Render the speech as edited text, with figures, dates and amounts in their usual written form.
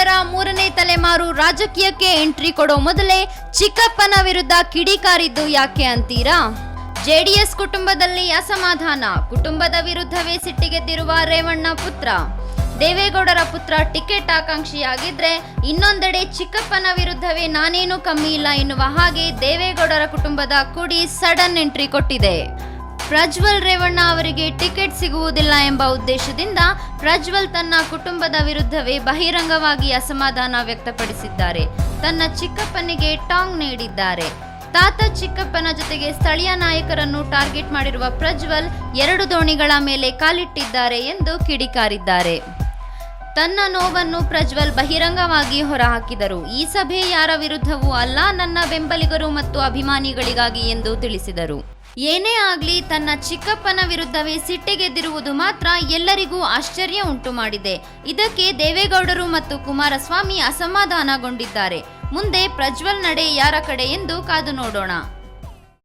ದೇವೇಗೌಡರ ಮೂರನೇ ತಲೆಮಾರು ರಾಜಕೀಯಕ್ಕೆ ಎಂಟ್ರಿ ಕೊಡೋ ಮೊದಲೇ ಚಿಕ್ಕಪ್ಪನ ವಿರುದ್ಧ ಕಿಡಿಕಾರಿದ್ದು ಯಾಕೆ ಅಂತೀರಾ? ಜೆಡಿಎಸ್ ಕುಟುಂಬದಲ್ಲಿ ಅಸಮಾಧಾನ, ಕುಟುಂಬದ ವಿರುದ್ಧವೇ ಸಿಟ್ಟಿಗೆದ್ದಿರುವ ರೇವಣ್ಣ ಪುತ್ರ. ದೇವೇಗೌಡರ ಪುತ್ರ ಟಿಕೆಟ್ ಆಕಾಂಕ್ಷಿಯಾಗಿದ್ರೆ ಇನ್ನೊಂದೆಡೆ ಚಿಕ್ಕಪ್ಪನ ವಿರುದ್ಧವೇ ನಾನೇನು ಕಮ್ಮಿ ಇಲ್ಲ ಎನ್ನುವ ಹಾಗೆ ದೇವೇಗೌಡರ ಕುಟುಂಬದ ಕುಡಿ ಸಡನ್ ಎಂಟ್ರಿ ಕೊಟ್ಟಿದೆ. ಪ್ರಜ್ವಲ್ ರೇವಣ್ಣ ಅವರಿಗೆ ಟಿಕೆಟ್ ಸಿಗುವುದಿಲ್ಲ ಎಂಬ ಉದ್ದೇಶದಿಂದ ಪ್ರಜ್ವಲ್ ತನ್ನ ಕುಟುಂಬದ ವಿರುದ್ಧವೇ ಬಹಿರಂಗವಾಗಿ ಅಸಮಾಧಾನ ವ್ಯಕ್ತಪಡಿಸಿದ್ದಾರೆ. ತನ್ನ ಚಿಕ್ಕಪ್ಪನಿಗೆ ಟಾಂಗ್ ನೀಡಿದ್ದಾರೆ. ತಾತ ಚಿಕ್ಕಪ್ಪನ ಜೊತೆಗೆ ಸ್ಥಳೀಯ ನಾಯಕರನ್ನು ಟಾರ್ಗೆಟ್ ಮಾಡಿರುವ ಪ್ರಜ್ವಲ್ 2 ದೋಣಿಗಳ ಮೇಲೆ ಕಾಲಿಟ್ಟಿದ್ದಾರೆ ಎಂದು ಕಿಡಿಕಾರಿದ್ದಾರೆ. ತನ್ನ ನೋವನ್ನು ಪ್ರಜ್ವಲ್ ಬಹಿರಂಗವಾಗಿ ಹೊರಹಾಕಿದರು. ಈ ಸಭೆ ಯಾರ ವಿರುದ್ಧವೂ ಅಲ್ಲ, ನನ್ನ ಬೆಂಬಲಿಗರು ಮತ್ತು ಅಭಿಮಾನಿಗಳಿಗಾಗಿ ಎಂದು ತಿಳಿಸಿದರು. ಏನೇ ಆಗಲಿ ತನ್ನ ಚಿಕ್ಕಪ್ಪನ ವಿರುದ್ಧವೇ ಸಿಟ್ಟಿಗೆದ್ದಿರುವುದು ಮಾತ್ರ ಎಲ್ಲರಿಗೂ ಆಶ್ಚರ್ಯ ಉಂಟು ಮಾಡಿದೆ. ಇದಕ್ಕೆ ದೇವೇಗೌಡರು ಮತ್ತು ಕುಮಾರಸ್ವಾಮಿ ಅಸಮಾಧಾನಗೊಂಡಿದ್ದಾರೆ. ಮುಂದೆ ಪ್ರಜ್ವಲ್ ನಡೆ ಯಾರ ಕಡೆ ಎಂದು ಕಾದು ನೋಡೋಣ.